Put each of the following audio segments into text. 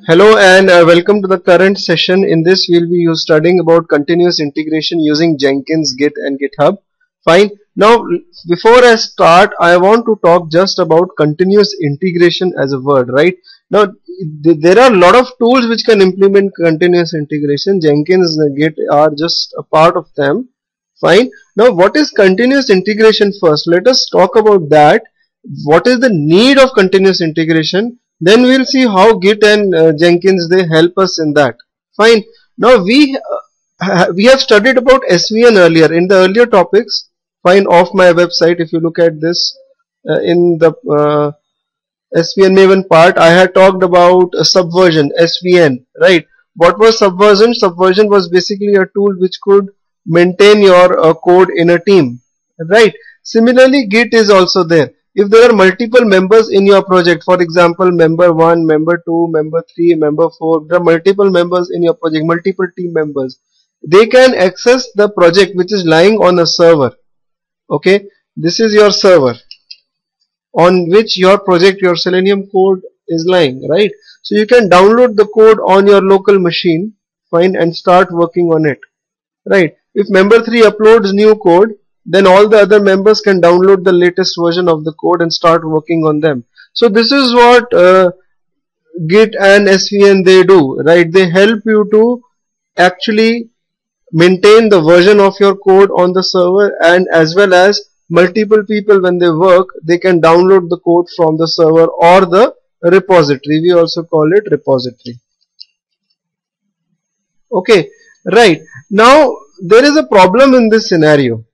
Hello and welcome to the current session. In this we'll be studying about continuous integration using Jenkins, Git and GitHub. Fine. Now before I start, I want to talk just about continuous integration as a word, right? Now there are a lot of tools which can implement continuous integration. Jenkins and Git are just a part of them. Fine. Now what is continuous integration first? Let us talk about that. What is the need of continuous integration? Then we'll see how Git and Jenkins they help us in that. Fine. Now we have studied about SVN earlier in the earlier topics. Fine, off my website. If you look at this in the SVN Maven part, I had talked about Subversion, SVN, right? What was Subversion? Subversion was basically a tool which could maintain your code in a team, right? Similarly, Git is also there. If there are multiple members in your project, for example, member 1, member 2, member 3, member 4, there are multiple members in your project, multiple team members. They can access the project which is lying on a server. Okay, this is your server on which your project, your Selenium code is lying, right? So you can download the code on your local machine, fine, and start working on it, right? If member 3 uploads new code, then all the other members can download the latest version of the code and start working on them. So this is what Git and SVN they do, right? They help you to actually maintain the version of your code on the server, and as well as multiple people when they work, they can download the code from the server or the repository. We also call it repository. Okay, right. Now there is a problem in this scenario.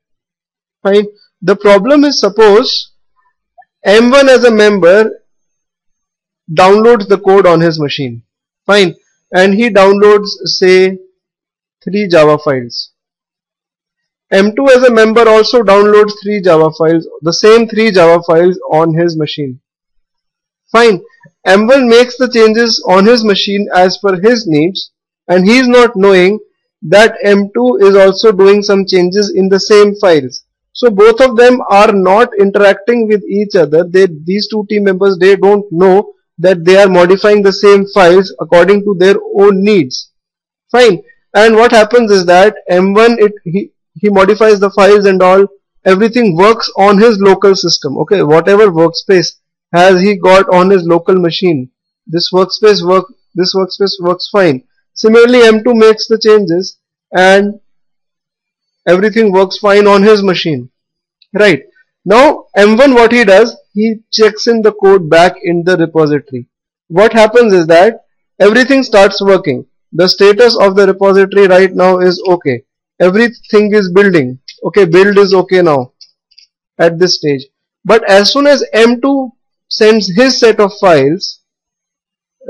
Fine. The problem is, suppose M1 as a member downloads the code on his machine. Fine. And he downloads, say, 3 Java files. M2 as a member also downloads 3 Java files, the same 3 Java files on his machine. Fine. M1 makes the changes on his machine as per his needs, and he is not knowing that M2 is also doing some changes in the same files. So both of them are not interacting with each other. These two team members, they don't know that they are modifying the same files according to their own needs. Fine. And what happens is that M1 he modifies the files and all. Everything works on his local system. Okay, whatever workspace has he got on his local machine, this workspace works fine. Similarly, M2 makes the changes and everything works fine on his machine, right? Now M1, what he does, he checks in the code back in the repository. What happens is that everything starts working. The status of the repository right now is okay. Everything is building. Okay, build is okay now at this stage. But as soon as M2 sends his set of files,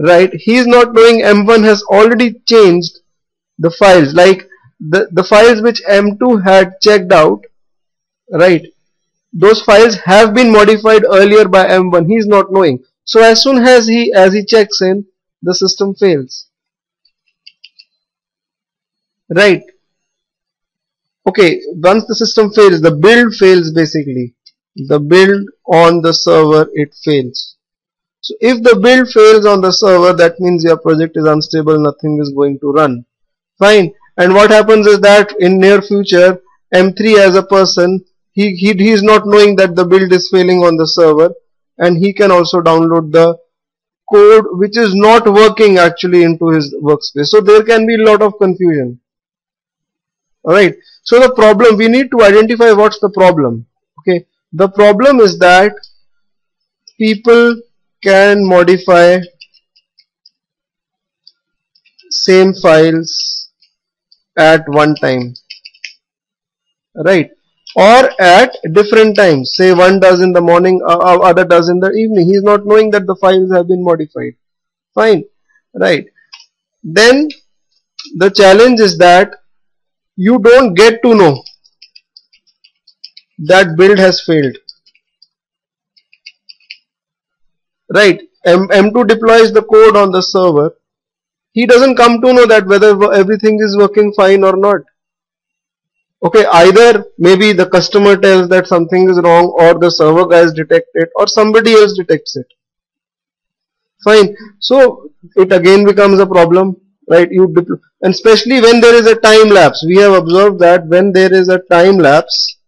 right, he is not knowing M1 has already changed the files, like the files which M2 had checked out, right? Those files have been modified earlier by M1. He is not knowing. So as soon as he checks in, the system fails, right? Okay, once the system fails, the build fails basically. The build on the server, it fails. So if the build fails on the server, that means your project is unstable, nothing is going to run. Fine. And what happens is that in near future, M3 as a person, he is not knowing that the build is failing on the server, and he can also download the code which is not working actually into his workspace. So there can be a lot of confusion. Alright. So the problem, we need to identify what's the problem. Okay. The problem is that people can modify same files at one time, right, or at different times. Say one does in the morning, other does in the evening. He is not knowing that the files have been modified. Fine, right. Then the challenge is that you don't get to know that build has failed, right? M2 deploys the code on the server. He doesn't come to know that whether everything is working fine or not. Okay, either maybe the customer tells that something is wrong, or the server guys detect it, or somebody else detects it. Fine. So it again becomes a problem, right? And especially when there is a time lapse. We have observed that when there is a time lapse,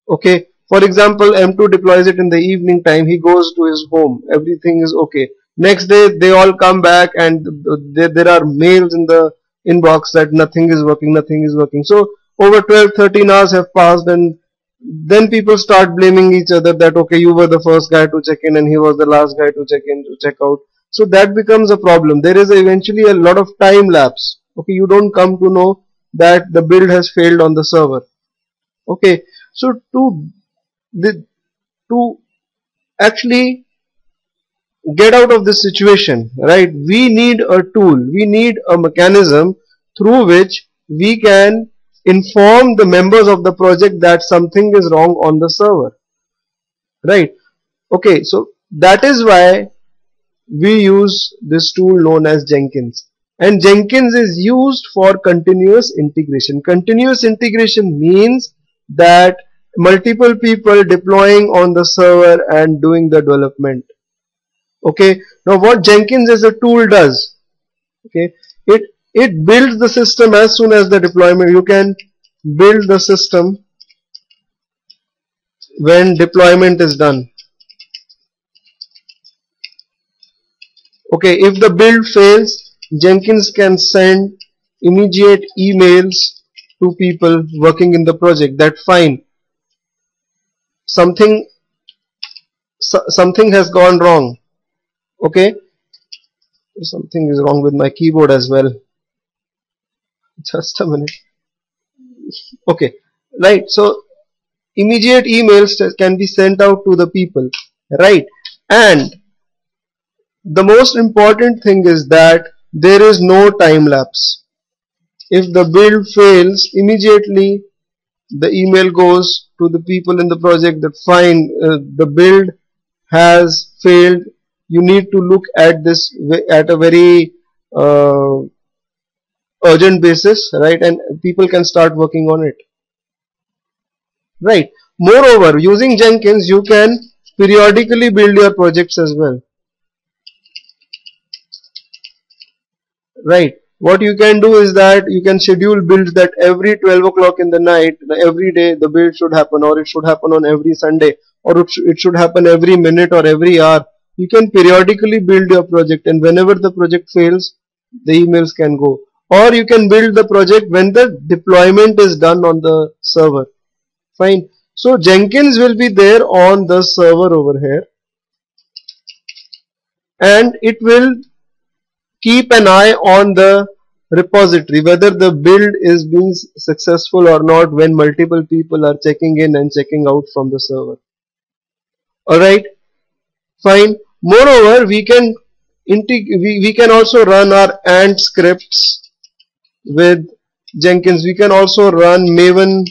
okay, for example, M2 deploys it in the evening time, he goes to his home, everything is okay. Next day they all come back and there are mails in the inbox that nothing is working, nothing is working. So over 12, 13 hours have passed, and then people start blaming each other that okay, you were the first guy to check in and he was the last guy to check in, to check out. So that becomes a problem. There is eventually a lot of time lapse. Okay, you don't come to know that the build has failed on the server. Okay, so to actually get out of this situation, right, we need a tool, we need a mechanism through which we can inform the members of the project that something is wrong on the server, right? Okay, so that is why we use this tool known as Jenkins. And Jenkins is used for continuous integration. Continuous integration means that multiple people deploying on the server and doing the development. Okay, now what Jenkins as a tool does, okay, it builds the system as soon as the deployment. You can build the system when deployment is done. Okay, if the build fails, Jenkins can send immediate emails to people working in the project that fine, something has gone wrong. Okay, something is wrong with my keyboard as well. Just a minute. Okay, right. So immediate emails can be sent out to the people, right? And the most important thing is that there is no time lapse. If the build fails, immediately the email goes to the people in the project that fine, the build has failed, you need to look at this at a very urgent basis, right? And people can start working on it, right? Moreover, using Jenkins you can periodically build your projects as well, right? What you can do is that you can schedule builds that every 12 o'clock in the night, every day the build should happen, or it should happen on every Sunday, or it should happen every minute or every hour. You can periodically build your project, and whenever the project fails, the emails can go. Or you can build the project when the deployment is done on the server. Fine. So Jenkins will be there on the server over here, and it will keep an eye on the repository whether the build is being successful or not when multiple people are checking in and checking out from the server. Alright, fine. Moreover, we can also run our ANT scripts with Jenkins. We can also run Maven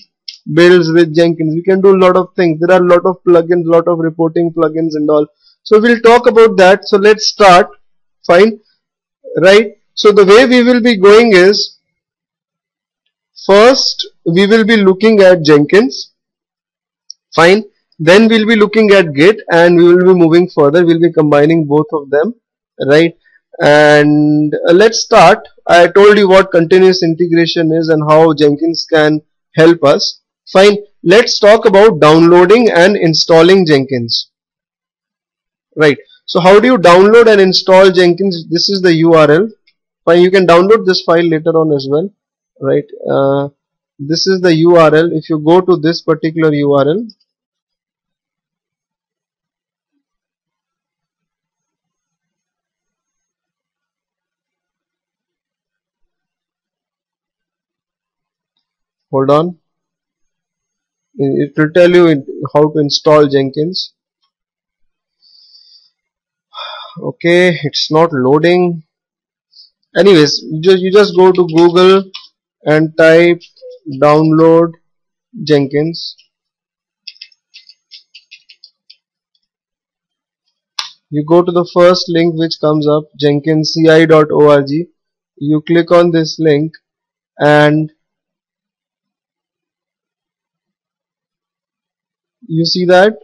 builds with Jenkins. We can do a lot of things. There are a lot of plugins, lot of reporting plugins and all. So we'll talk about that. So let's start. Fine. Right. So the way we will be going is, first we will be looking at Jenkins. Fine. Then we'll be looking at Git, and we will be moving further. We'll be combining both of them, right? And let's start. I told you what continuous integration is and how Jenkins can help us. Fine. Let's talk about downloading and installing Jenkins. Right. So how do you download and install Jenkins? This is the URL. Fine. You can download this file later on as well. Right. This is the URL. If you go to this particular URL, hold on, it will tell you how to install Jenkins. Okay, it's not loading. Anyways, you just go to Google and type download Jenkins. You go to the first link which comes up, jenkinsci.org. You click on this link and you see that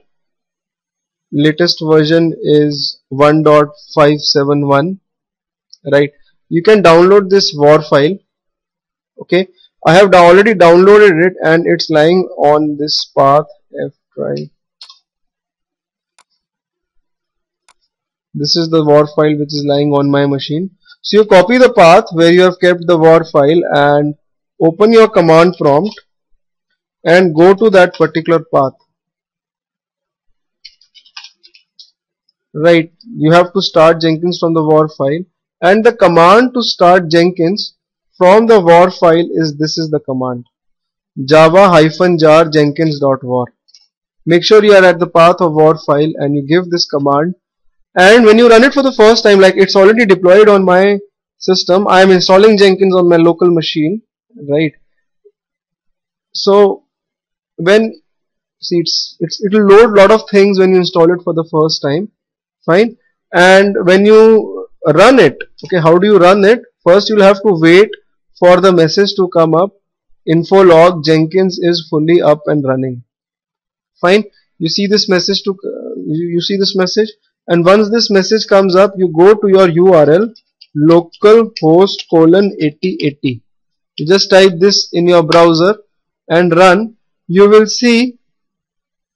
latest version is 1.571, right? You can download this WAR file. Okay, I have already downloaded it and it's lying on this path F drive. This is the WAR file which is lying on my machine. So you copy the path where you have kept the WAR file and open your command prompt and go to that particular path. Right, you have to start Jenkins from the WAR file, and the command to start Jenkins from the WAR file is, this is the command, java-jar jenkins.war. Make sure you are at the path of WAR file and you give this command, and when you run it for the first time, like it's already deployed on my system, I am installing Jenkins on my local machine, right? So when, see, it will load a lot of things when you install it for the first time. Fine, and when you run it, okay, how do you run it? First you'll have to wait for the message to come up, info log Jenkins is fully up and running. Fine, you see this message you see this message, and once this message comes up, you go to your URL localhost:8080. you just type this in your browser and run. You will see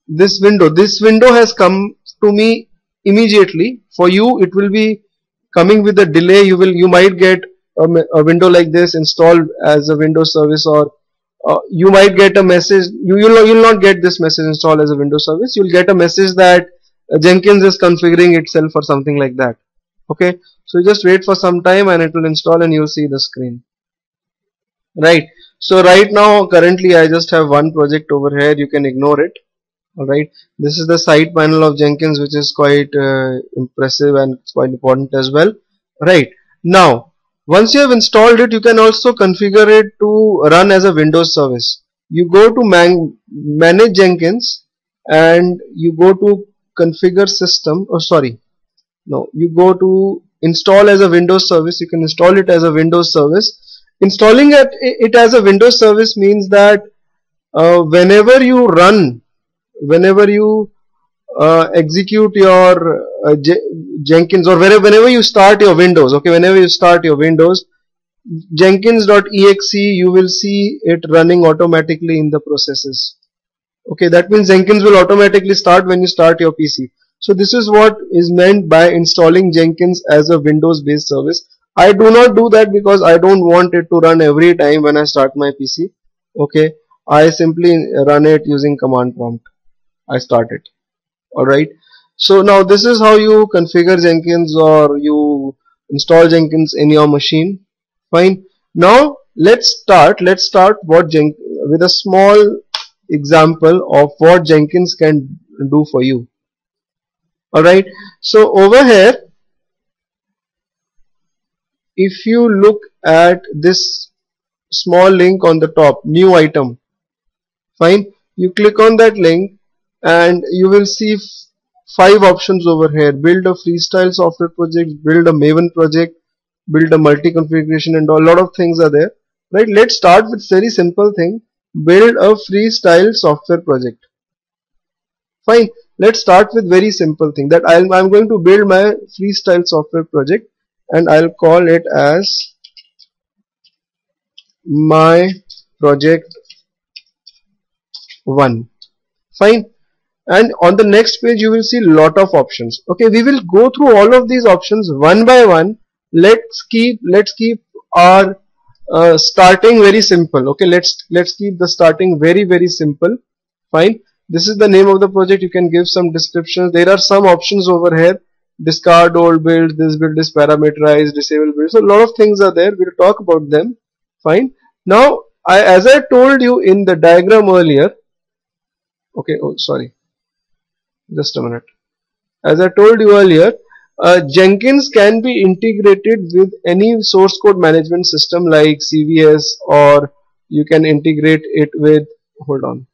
this window has come to me immediately. For you it will be coming with a delay. You might get a window like this installed as a Windows service, or you might get a message. You'll not get this message installed as a Windows service. You'll get a message that Jenkins is configuring itself or something like that. Okay, so you just wait for some time and it will install and you'll see the screen. Right, so right now currently I just have one project over here. You can ignore it. Alright, this is the side panel of Jenkins, which is quite impressive and it's quite important as well. Right, now once you have installed it, you can also configure it to run as a Windows service. You go to manage Jenkins and you go to configure system, you go to install as a Windows service. You can install it as a Windows service. Installing it as a Windows service means that whenever you execute your Jenkins, or whenever you start your Windows, okay, whenever you start your Windows, Jenkins.exe, you will see it running automatically in the processes. Okay, that means Jenkins will automatically start when you start your PC. So this is what is meant by installing Jenkins as a Windows based service. I do not do that because I don't want it to run every time when I start my PC. Okay, I simply run it using command prompt. I start it. Alright, so now this is how you configure Jenkins or you install Jenkins in your machine. Fine, now let's start with a small example of what Jenkins can do for you. Alright, so over here, if you look at this small link on the top, new item, fine, you click on that link and you will see 5 options over here. Build a freestyle software project, build a Maven project, build a multi-configuration, and a lot of things are there. Right, let's start with very simple thing, build a freestyle software project. Fine, let's start with very simple thing, that I'm going to build my freestyle software project and I'll call it as my project 1. Fine, and on the next page you will see lot of options. Okay, we will go through all of these options one by one. Let's keep our starting very simple. Okay, let's keep the starting very simple. Fine, this is the name of the project. You can give some descriptions. There are some options over here: discard old build, this build is parameterized, disable build. So a lot of things are there. We'll talk about them. Fine, now as I told you in the diagram earlier, okay, oh sorry, just a minute. As I told you earlier, Jenkins can be integrated with any source code management system like CVS, or you can integrate it with, hold on,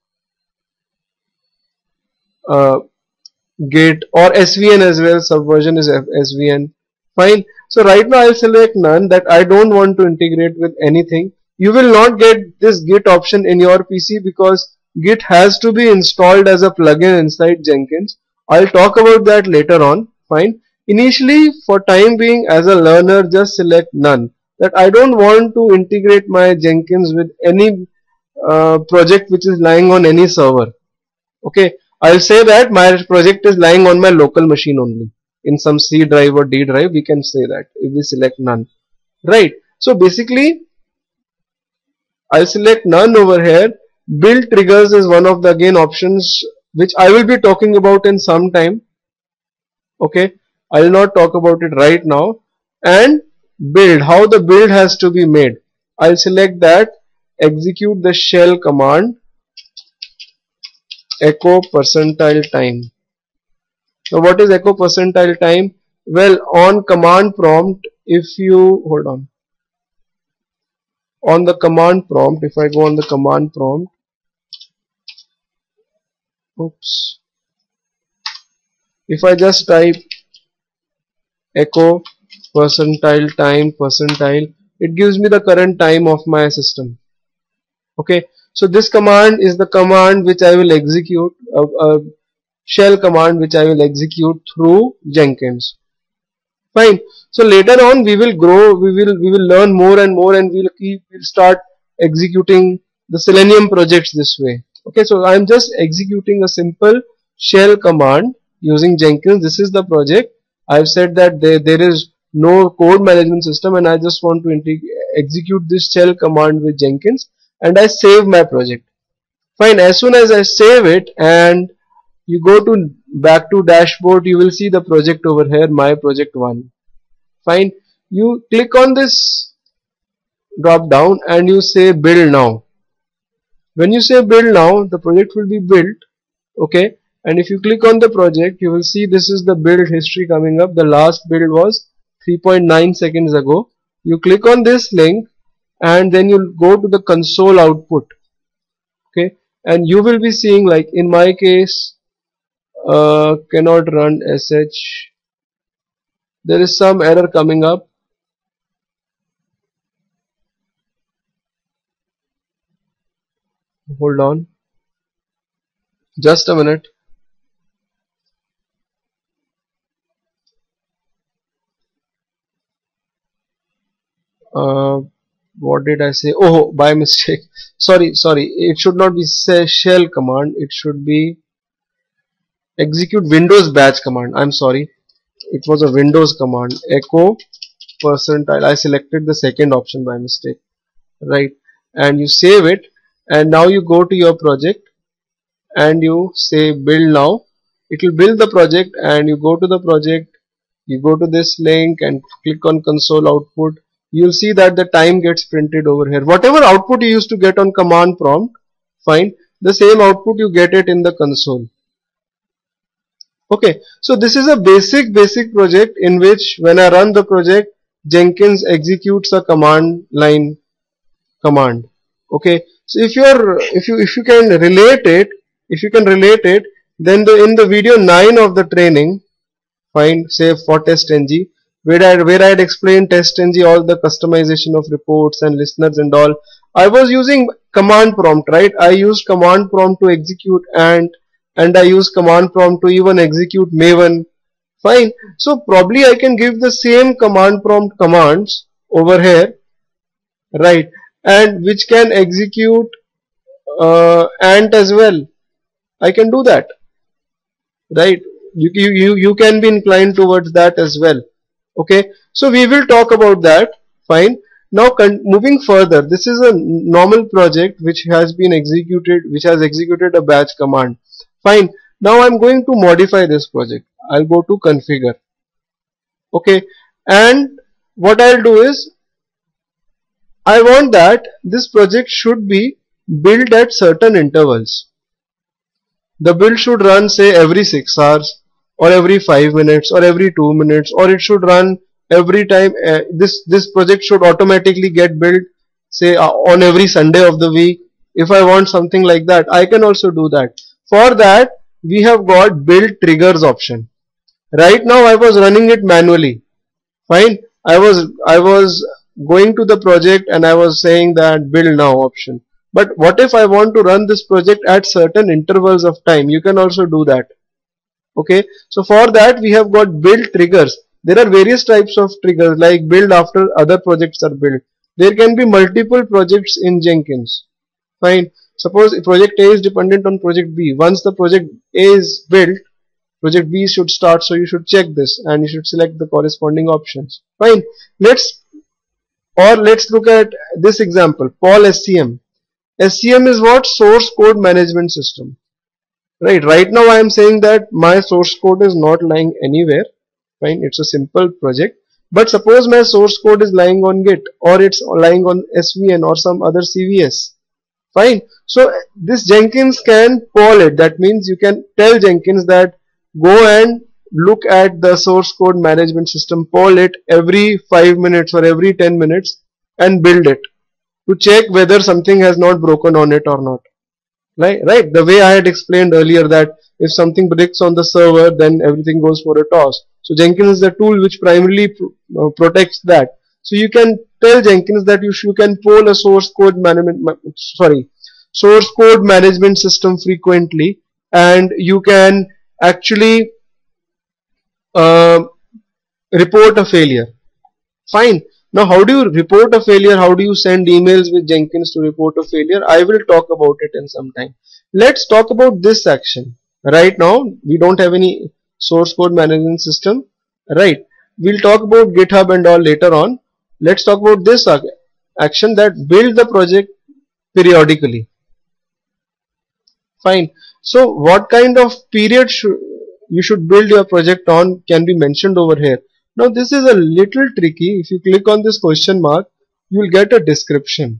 Git or SVN as well. Subversion is SVN. Fine. So right now I'll select none, that I don't want to integrate with anything. You will not get this Git option in your PC because Git has to be installed as a plugin inside Jenkins. I'll talk about that later on. Fine. Initially, for time being, as a learner, just select none. That I don't want to integrate my Jenkins with any project which is lying on any server. Okay, I'll say that my project is lying on my local machine only. In some C drive or D drive, we can say that if we select none. Right. So basically, I'll select none over here. Build triggers is one of the again options which I will be talking about in some time. Okay, I will not talk about it right now. And build, how the build has to be made. I'll select that, execute the shell command, echo percentile time. Now what is echo percentile time? Well, on command prompt, if you hold on the command prompt, if I go on the command prompt, oops, if I just type echo percentile time percentile, it gives me the current time of my system. Okay, so this command is the command which I will execute, a shell command which I will execute through Jenkins. Fine. So later on we will grow, we will learn more and more, and we'll start executing the Selenium projects this way. Okay, so I'm just executing a simple shell command using Jenkins. This is the project. I've said that there is no code management system, and I just want to execute this shell command with Jenkins, and I save my project. Fine. As soon as I save it and you go to back to dashboard, you will see the project over here, my project 1. Fine. You click on this drop down and you say build now. When you say build now, the project will be built. Okay, and if you click on the project, you will see this is the build history coming up. The last build was 3.9 seconds ago. You click on this link and then you'll go to the console output. Okay, and you will be seeing, like in my case, cannot run sh. There is some error coming up. Hold on, just a minute. What did I say? Oh, by mistake. Sorry. It should not be shell command. It should be execute Windows batch command. I'm sorry. It was a Windows command. Echo percentile. I selected the second option by mistake. Right. And you save it. And now you go to your project and you say build now. It will build the project, and you go to the project. You go to this link and click on console output. You'll see that the time gets printed over here. Whatever output you used to get on command prompt, fine, the same output you get it in the console. Okay, so this is a basic project in which when I run the project, Jenkins executes a command line command. Okay, so if you can relate it, then in the video 9 of the training, fine, say for TestNG, where I had explained TestNG, all the customization of reports and listeners and all, I was using command prompt, right? I used command prompt to execute and I used command prompt to even execute Maven. Fine. So probably I can give the same command prompt commands over here, right? And which can execute Ant as well. I can do that, right? You can be inclined towards that as well. Okay, so we will talk about that. Fine. Now moving further, this is a normal project which has executed a batch command. Fine. Now I'm going to modify this project. I'll go to configure. Okay, and what I'll do is I want that this project should be built at certain intervals. The build should run, say, every 6 hours or every 5 minutes or every 2 minutes, or it should run every time. This project should automatically get built, say, on every Sunday of the week. If I want something like that, I can also do that. For that, we have got build triggers option. Right now I was running it manually. Fine. I was going to the project and I was saying that build now option. But what if I want to run this project at certain intervals of time? You can also do that. Okay, so for that we have got build triggers. There are various types of triggers like build after other projects are built. There can be multiple projects in Jenkins. Fine. Suppose project A is dependent on project B. Once the project A is built, project B should start. So you should check this and you should select the corresponding options. Fine. Let's look at this example. Paul SCM. SCM is what? Source Code Management System. Right now I am saying that my source code is not lying anywhere. Fine, it's a simple project. But suppose my source code is lying on Git, or it's lying on SVN or some other CVS. Fine. So this Jenkins can poll it. That means you can tell Jenkins that go and look at the source code management system, poll it every 5 minutes or every 10 minutes and build it to check whether something has not broken on it or not. Right, the way I had explained earlier that if something breaks on the server, then everything goes for a toss. So Jenkins is the tool which primarily protects that. So you can tell Jenkins that you can poll a source code management system frequently, and you can actually report a failure. Fine. Now, how do you report a failure? How do you send emails with Jenkins to report a failure? I will talk about it in some time. Let's talk about this action. Right now, we don't have any source code management system. Right. We'll talk about GitHub and all later on. Let's talk about this action, that build the project periodically. Fine. So, what kind of period you should build your project on can be mentioned over here. Now this is a little tricky. If you click on this question mark, you will get a description.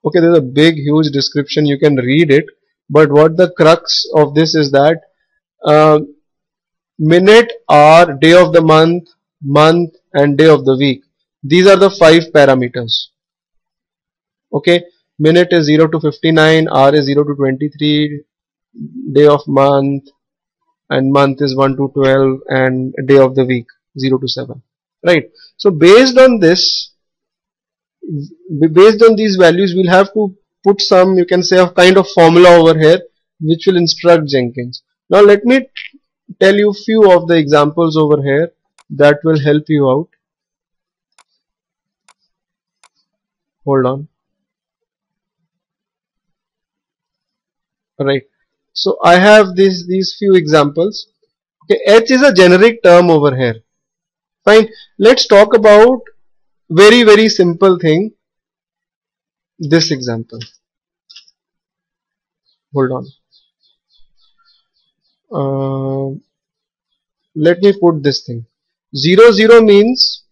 Okay, there's a big huge description, you can read it, but what the crux of this is that minute, hour, day of the month and day of the week. These are the 5 parameters. Okay, minute is 0 to 59, hour is 0 to 23, day of month and month is 1 to 12, and day of the week 0 to 7. Right. So based on this, based on these values, we'll have to put some, you can say, a kind of formula over here which will instruct Jenkins. Now let me tell you few of the examples over here that will help you out. Hold on. Alright. So I have these few examples. Okay, H is a generic term over here. Fine. Let's talk about very simple thing. This example. Hold on. Let me put this thing. 00 means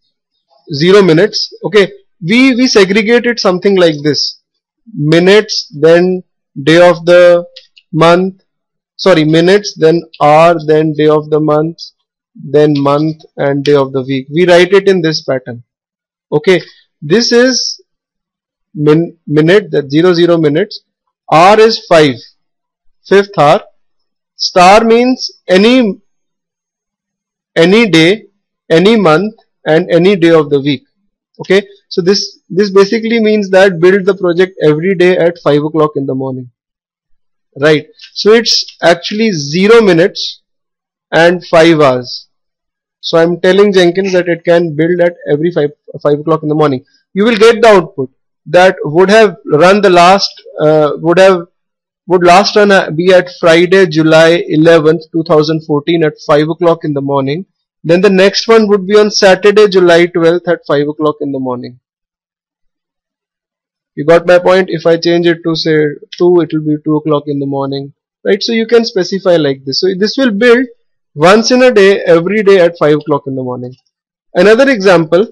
0 minutes. Okay. We segregated something like this. Minutes, then day of the month. Sorry, minutes, then hour, then day of the month, then month and day of the week. We write it in this pattern. Okay. This is minute, that 00 minutes. Hour is 5. 5th hour. Star means any day, any month and any day of the week. Okay, so this basically means that build the project every day at 5 o'clock in the morning. Right, so it's actually 0 minutes and 5 hours. So I'm telling Jenkins that it can build at every 5 o'clock in the morning. You will get the output that would have run the last would last run be at Friday, July 11th, 2014 at 5 o'clock in the morning. Then the next one would be on Saturday, July 12th at 5 o'clock in the morning. You got my point? If I change it to say 2, it will be 2 o'clock in the morning. Right? So you can specify like this. So this will build once in a day, every day at 5 o'clock in the morning. Another example,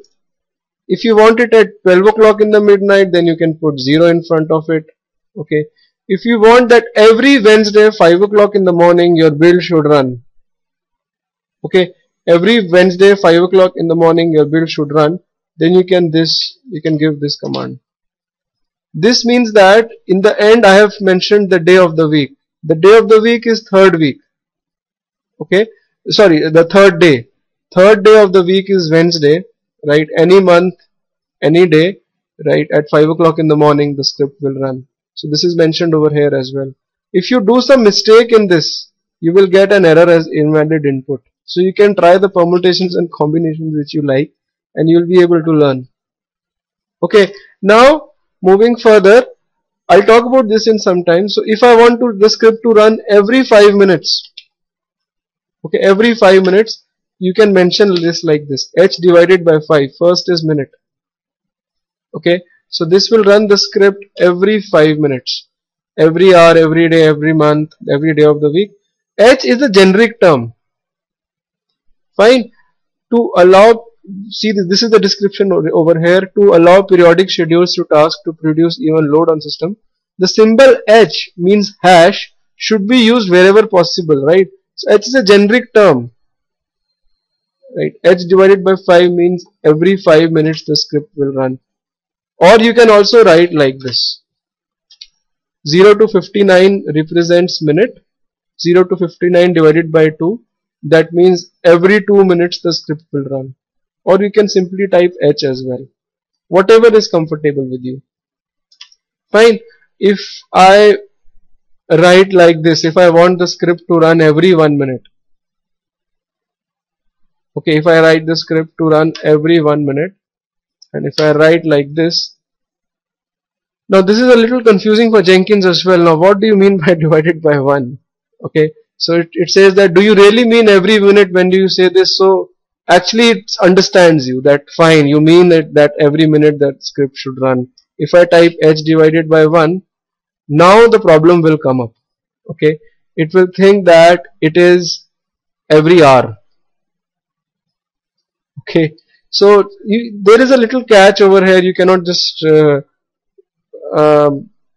if you want it at 12 o'clock in the midnight, then you can put 0 in front of it. Okay. If you want that every Wednesday 5 o'clock in the morning your build should run. Okay. Every Wednesday 5 o'clock in the morning your build should run. Then you can give this command. This means that in the end I have mentioned the day of the week. The day of the week is 3rd week. Okay. Sorry, the 3rd day. 3rd day of the week is Wednesday. Right. Any month, any day. Right. At 5 o'clock in the morning the script will run. So this is mentioned over here as well. If you do some mistake in this, you will get an error as invalid input. So you can try the permutations and combinations which you like, and you will be able to learn. Okay, now moving further, I'll talk about this in some time. So if I want the script to run every 5 minutes, okay, every 5 minutes, you can mention this like this: h divided by 5. First is minute. Okay, so this will run the script every 5 minutes, every hour, every day, every month, every day of the week. H is a generic term. Fine. To allow, see this is the description over here, to allow periodic schedules to tasks to produce even load on system. The symbol H means hash should be used wherever possible, right? So H is a generic term, right? H divided by 5 means every 5 minutes the script will run. Or you can also write like this: 0 to 59 represents minute, 0 to 59 divided by 2, that means every 2 minutes the script will run. Or you can simply type H as well, whatever is comfortable with you. Fine. If I write like this, if I want the script to run every 1 minute, okay, if I write the script to run every 1 minute, and if I write like this, now this is a little confusing for Jenkins as well. Now what do you mean by divided by 1? Okay, so it says that, do you really mean every minute when do you say this? So actually it understands you that fine, you mean that every minute that script should run. If I type h divided by 1, now the problem will come up. Okay, it will think that it is every hour. Okay, so there is a little catch over here. You cannot just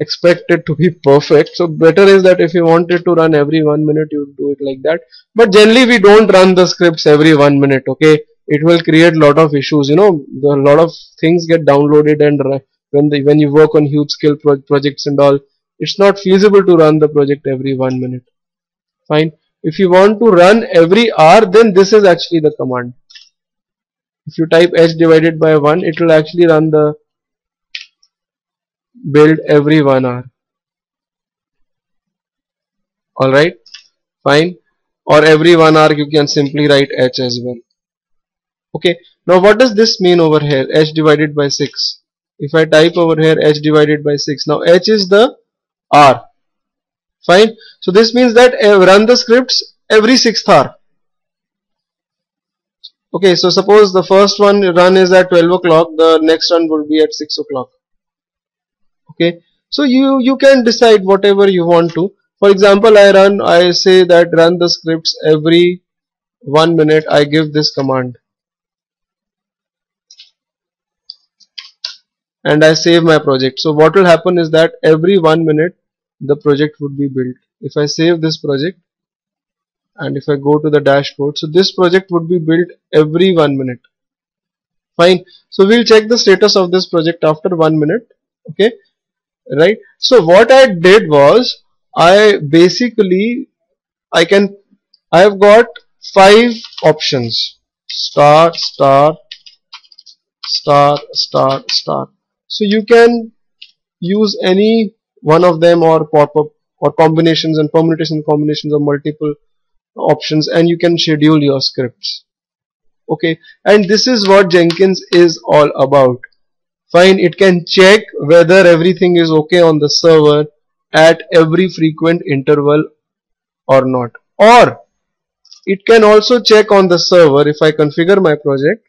expect it to be perfect. So better is that if you want it to run every 1 minute, you do it like that. But generally we don't run the scripts every 1 minute. Okay, it will create a lot of issues. You know, a lot of things get downloaded, and when you work on huge scale projects and all, it's not feasible to run the project every 1 minute. Fine. If you want to run every hour, then this is actually the command. If you type h divided by 1, it will actually run the build every 1 hour. Alright, fine. Or every 1 hour you can simply write h as well. Okay, now what does this mean over here? H divided by 6. If I type over here h divided by 6, now h is the hour. Fine. So this means that run the scripts every 6th hour. Okay, so suppose the first one run is at 12 o'clock, the next one will be at 6 o'clock. Okay, so you can decide whatever you want to. For example, I say that run the scripts every 1 minute. I give this command and I save my project. So what will happen is that every 1 minute the project would be built. If I save this project and if I go to the dashboard, so this project would be built every 1 minute. Fine. So we'll check the status of this project after 1 minute. Okay, right? So what I did was, I have got 5 options: star, star, star, star, star. So you can use any one of them, or pop-up, or combinations and permutation combinations of multiple options, and you can schedule your scripts. Okay, and this is what Jenkins is all about. Fine, it can check whether everything is okay on the server at every frequent interval or not. Or it can also check on the server. If I configure my project,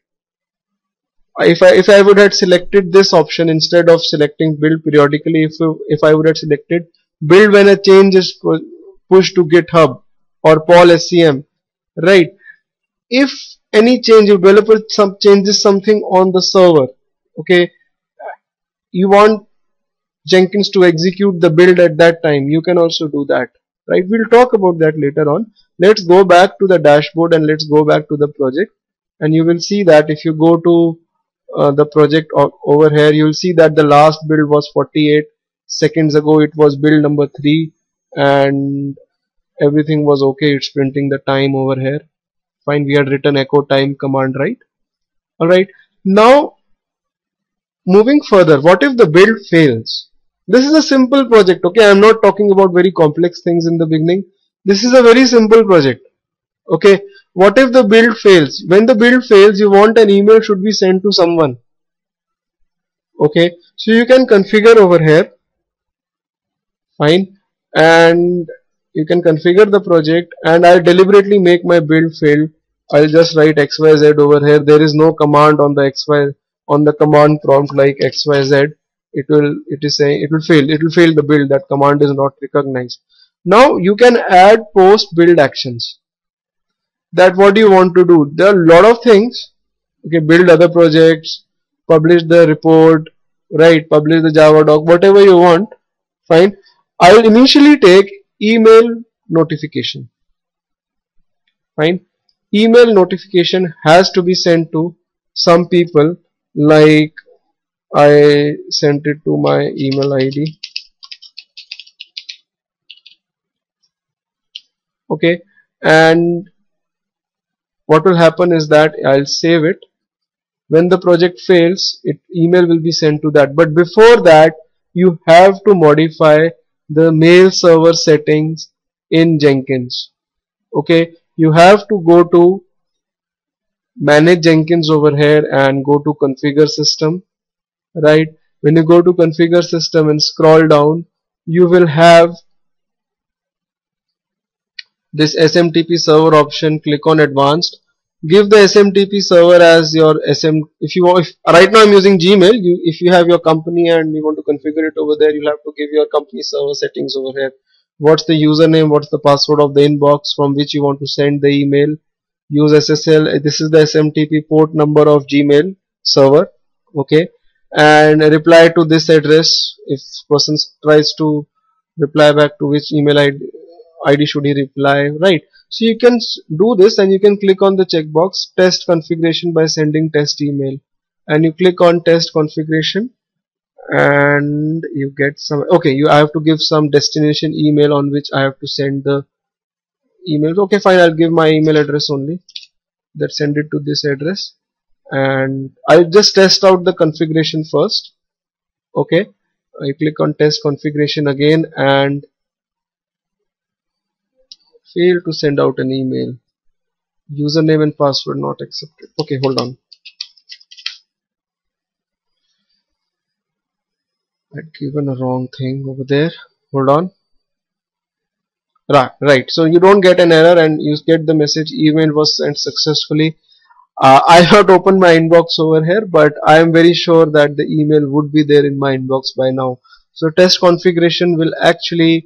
if I would have selected this option instead of selecting build periodically, if I would have selected build when a change is pushed to GitHub or Paul SCM, right? If any change, if developer changes something on the server, okay, you want Jenkins to execute the build at that time, you can also do that, right? We'll talk about that later on. Let's go back to the dashboard and let's go back to the project, and you will see that if you go to the project over here, you will see that the last build was 48 seconds ago. It was build number 3 and everything was okay. It's printing the time over here. Fine, we had written echo time command, right? Alright, now moving further, what if the build fails? This is a simple project, okay? I'm not talking about very complex things in the beginning. This is a very simple project. Okay, what if the build fails? When the build fails, you want an email should be sent to someone. Okay, so you can configure over here. Fine, and you can configure the project, and I'll deliberately make my build fail. I'll just write XYZ over here. There is no command on the XY on the command prompt like XYZ. It is saying it will fail the build. That command is not recognized. Now you can add post build actions. That what do you want to do? There are a lot of things. Okay, build other projects, publish the report, right, publish the Java doc, whatever you want. Fine. I'll initially take email notification. Fine. Email notification has to be sent to some people, like I sent it to my email ID. Okay, and what will happen is that I'll save it. When the project fails, email will be sent to that. But before that, you have to modify the mail server settings in Jenkins. Okay, you have to go to manage Jenkins over here and go to configure system. Right, when you go to configure system and scroll down, you will have this SMTP server option. Click on advanced. Give the SMTP server as your if you want. If, right now I'm using Gmail. If you have your company and you want to configure it over there, you'll have to give your company server settings over here. What's the username, what's the password of the inbox from which you want to send the email. Use SSL. This is the SMTP port number of Gmail server. Okay, and reply to this address. If person tries to reply back, to which email ID should he reply, right? So you can do this, and you can click on the checkbox test configuration by sending test email, and you click on test configuration, and you get some. Okay, I have to give some destination email on which I have to send the emails. Okay, fine, I'll give my email address only. That send it to this address, and I'll just test out the configuration first. Okay, I click on test configuration again, and fail to send out an email. Username and password not accepted. Okay, hold on. I'd given a wrong thing over there. Hold on. Right. So you don't get an error, and you get the message email was sent successfully. I have opened my inbox over here, but I am very sure that the email would be there in my inbox by now. So test configuration will actually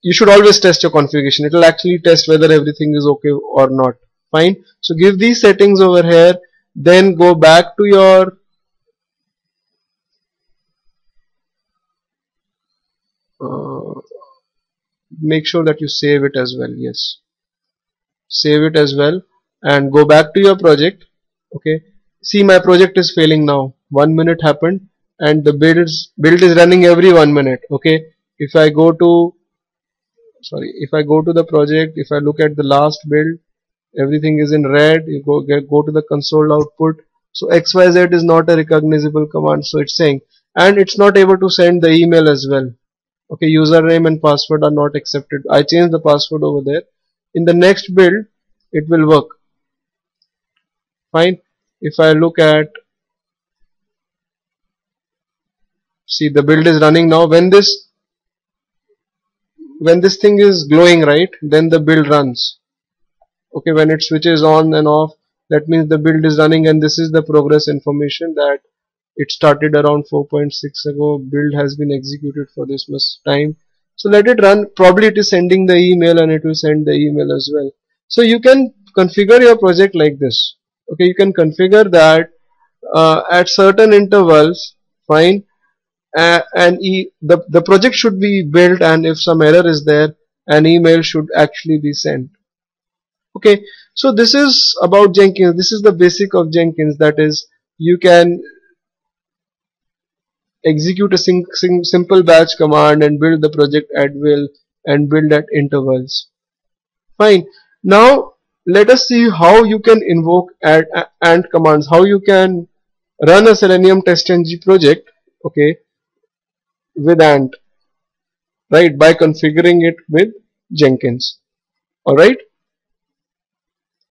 you should always test your configuration. It will actually test whether everything is okay or not. Fine. So give these settings over here, then go back to your make sure that you save it as well. Yes, save it as well, and go back to your project. Okay, see, my project is failing now. 1 minute happened, and the build is running every 1 minute. Okay, if I go to the project, if I look at the last build, everything is in red. You go to the console output. So XYZ is not a recognizable command, so it's saying, and it's not able to send the email as well. Okay, username and password are not accepted. I changed the password over there. In the next build, it will work. Fine. If I look at, see, the build is running now. When this thing is glowing, right, then the build runs. Okay, when it switches on and off, that means the build is running, and this is the progress information that it started around 4.6 ago. Build has been executed for this much time. So let it run. Probably it is sending the email, and it will send the email as well. So you can configure your project like this. Okay, you can configure that at certain intervals. Fine. And the project should be built, and if some error is there, an email should actually be sent. Okay, so this is about Jenkins. This is the basic of Jenkins, that is, you can execute a simple batch command and build the project at will and build at intervals. Fine. Now let us see how you can invoke ant commands, how you can run a Selenium TestNG project, okay, with ant. right, by configuring it with Jenkins. Alright.